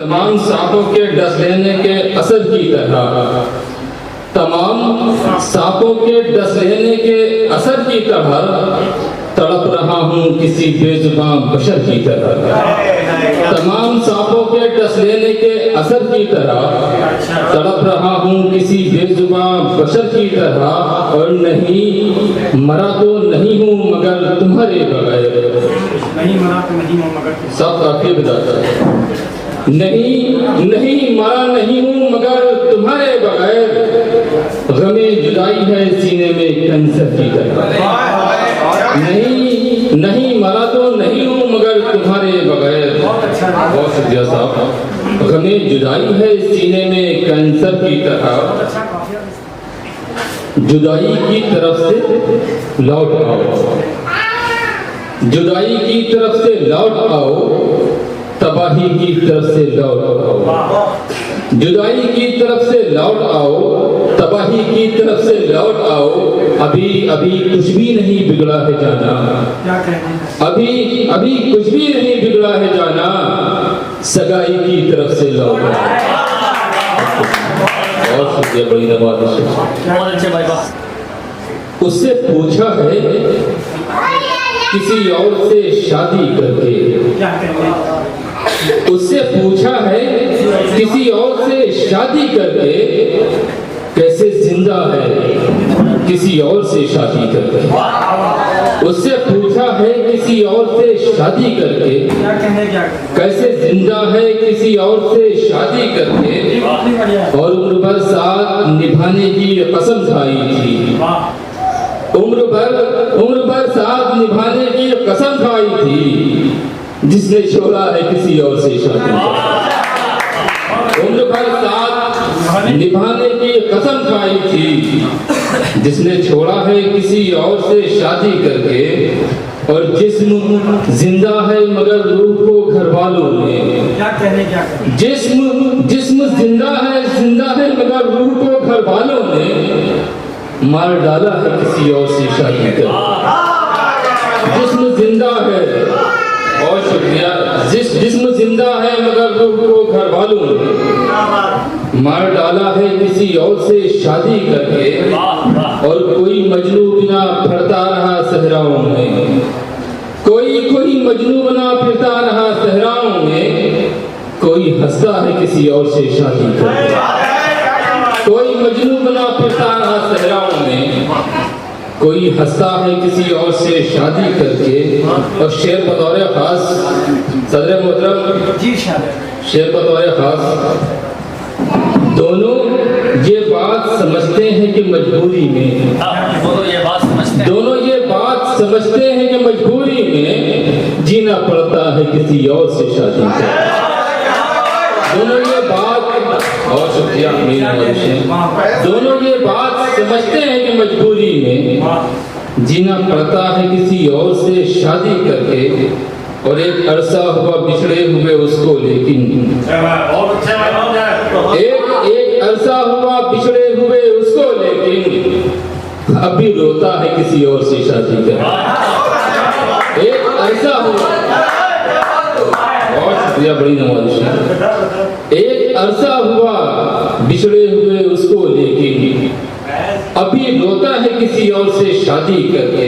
तमाम सांपों के डस लेने के असर की तरह, तमाम सांपों के डस लेने के असर की तरह तड़प रहा हूँ किसी बेजुबान बशर की तरह। तमाम सांपों के डस लेने के असर की तरह तड़प रहा हूँ किसी बेजुबान बशर की तरह। और नहीं मरा तो नहीं हूँ मगर तुम्हारे बगैर, नहीं मरा तो नहीं हूँ मगर सब काफी बताता है। नहीं मरा नहीं हूँ मगर तुम्हारे बगैर, गमे जुदाई है सीने में कैंसर की तरह। नहीं मरा तो नहीं हूँ मगर तुम्हारे बगैर, बहुत शुक्रिया साहब। गमे जुदाई है सीने में कैंसर की तरह। जुदाई की तरफ से लौट आओ, जुदाई की तरफ से लौट आओ, तबाही की तरफ से लौट आओ। जुदाई की तरफ से लौट आओ, तबाही की तरफ से लौट आओ। अभी अभी कुछ भी नहीं बिगड़ा है जाना, अभी अभी कुछ भी नहीं बिगड़ा है जाना, सगाई की तरफ से लौट आओ। बहुत शुक्रिया, बड़ी नवाज़िश। बहुत अच्छे भाई बस। उससे पूछा है किसी और से शादी करके, क्या कहेंगे? उससे पूछा है किसी और से शादी करके, कैसे जिंदा है किसी और से शादी करके। उससे पूछा है किसी और से शादी करके, क्या कहेंगे? क्या कैसे जिंदा है किसी और से शादी करके। और उम्र भर साथ निभाने की कसम खाई थी, उम्र भर साथ निभाने की कसम खाई थी, जिसने छोड़ा है किसी और से शादी। उम्र भर साथ निभाने की कसम खाई थी, जिसने छोड़ा है किसी और से शादी करके। और जिस्म जिंदा है मगर रूह को घर वालों ने, क्या कहने? क्या कहने? जिस्म जिंदा है मगर रूह को घर वालों ने मार डाला है किसी और से शादी करके। जिस्म जिंदा है, और शुक्रिया, जिस्म जिंदा है मगर रूह को घर वालों ने मार डाला है किसी और से शादी करके। और कोई मजनू बिना फिरता रहा सहराओं में, कोई मजनू बना फिरता रहा सहराओं में, कोई हंसता है किसी और से शादी करके। कोई मजनू बना फिरता रहा सहराओं में, कोई हंसता है किसी और से शादी करके। और शेर बतौर खास सदर मोहतरम जी शेर बतौर खास, दोनों ये बात समझते हैं कि मजबूरी में, दोनों ये बात समझते हैं कि मजबूरी में जीना पड़ता है किसी और से शादी करके। दोनों ये बात, और शुक्रिया, दोनों ये बात समझते हैं कि मजबूरी में जीना पड़ता है किसी और से शादी करके। और एक अरसा हुआ बिछड़े हुए उसको, लेकिन एक अरसा हुआ बिछड़े हुए उसको, लेकिन अभी रोता है किसी और से शादी करके। एक अरसा हुआ, और शुक्रिया, बड़ी नवाज़िश। एक अरसा हुआ बिछड़े हुए उसको, लेकिन अभी रोता है किसी और से शादी करके।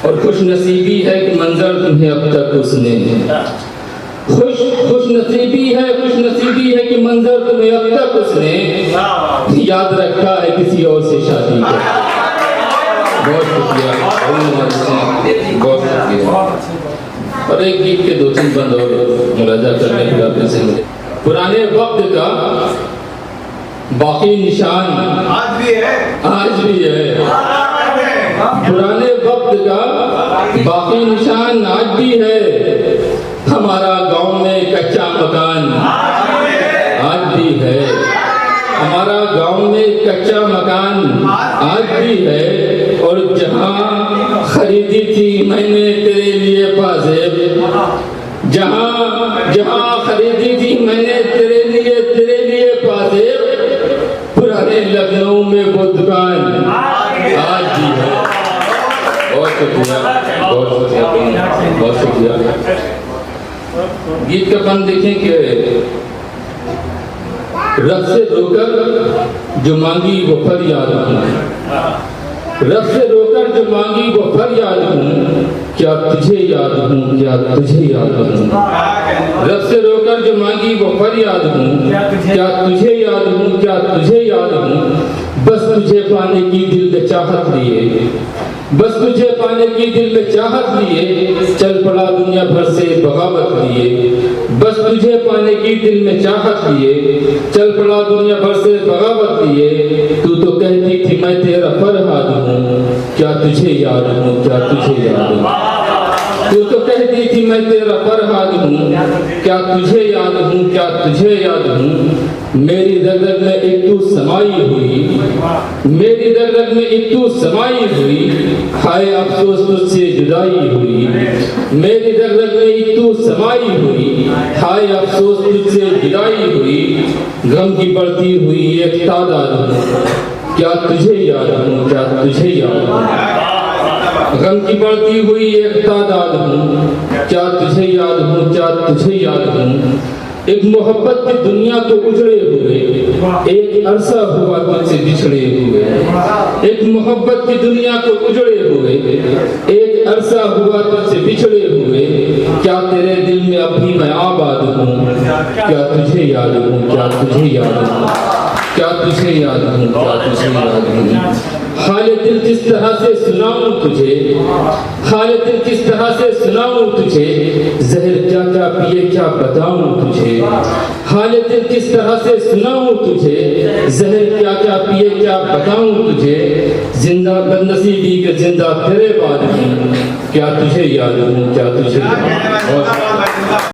और खुश नसीबी है कि मंजर तुम्हें अब तक उसने, खुश नसीबी है कि मंजर तुम्हें अब तक उसने याद रखा है किसी और से शादी करके। बहुत शुक्रिया, बहुत शुक्रिया। और एक गीत के 2-3 बंद और मुलाजा करने के बाद से मुझे पुराने वक्त का बाकी निशान आज भी है। पुराने वक्त का बाकी निशान आज भी है। हमारा गांव में कच्चा मकान आज भी है। हमारा गांव में कच्चा मकान आज भी है। और जहां खरीदी थी मैंने तेरे लिए पाजेब, जहां खरीदी थी मैंने तेरे लिए पाजेब, पुराने लखनऊ में वो दुकान आज भी है। बहुत शुक्रिया, बहुत शुक्रिया, बहुत शुक्रिया। गीत का बंद देखें कि रब से रोकर जो मांगी वो फरियाद हूँ, रब से रोकर जो मांगी वो फरियाद हूँ, क्या तुझे याद हूँ, क्या तुझे याद हूँ। रब से रोकर जो मांगी वो फरियाद हूँ, क्या तुझे याद हूँ, क्या तुझे याद हूँ। बस तुझे पाने की दिल में चाहत लिए, बस तुझे पाने की दिल में चाहत लिए, चल पड़ा दुनिया भर से बगावत लिए। बस तुझे पाने की दिल में चाहत लिए, चल पड़ा दुनिया भर से बगावत लिए। तू तो कहती थी मैं तेरा फरहाद हूँ, क्या तुझे याद हूँ, क्या तुझे याद हूँ। तू तो कहती थी मैं तेरा फरहाद हूँ, क्या तुझे याद हूँ, क्या तुझे याद हूँ। मेरी रग रग में एक तू समाई हुई, मेरी रग रग में एक तू समाई हुई, हाय अफसोस तुझसे जुदाई हुई। मेरी रग रग में एक तू समाई हुई, हाय अफसोस तुझसे जुदाई हुई। गम की बढ़ती हुई एक तादाद हूँ, क्या तुझे याद हूँ, क्या तुझे याद हूँ। गम की बढ़ती हुई एक तादाद हूँ, क्या तुझे याद हूँ, क्या तुझे याद हूँ। एक मोहब्बत की दुनिया को उजड़े हुए, एक अरसा हुआ तुझसे बिछड़े हुए। एक मोहब्बत की दुनिया को उजड़े हुए, एक अरसा हुआ तुझसे बिछड़े हुए। क्या तेरे दिल में अब भी मैं आबाद हूँ, क्या तुझे याद हूँ, क्या तुझे याद हूँ। क्या तुझे याद हूँ, क्या तुझे याद हूँ। हाले दिल किस तरह से सुनाऊं तुझे, हाले दिल किस तरह से सुनाऊं तुझे। जहर क्या क्या पिए क्या बताऊं तुझे, हाले दिल किस तरह से सुनाऊं तुझे। जहर क्या क्या पिए क्या बताऊं तुझे। जिंदा बदनसीबी के जिंदा तेरे बाद हूँ, क्या तुझे याद हूँ, क्या तुझे याद हूँ।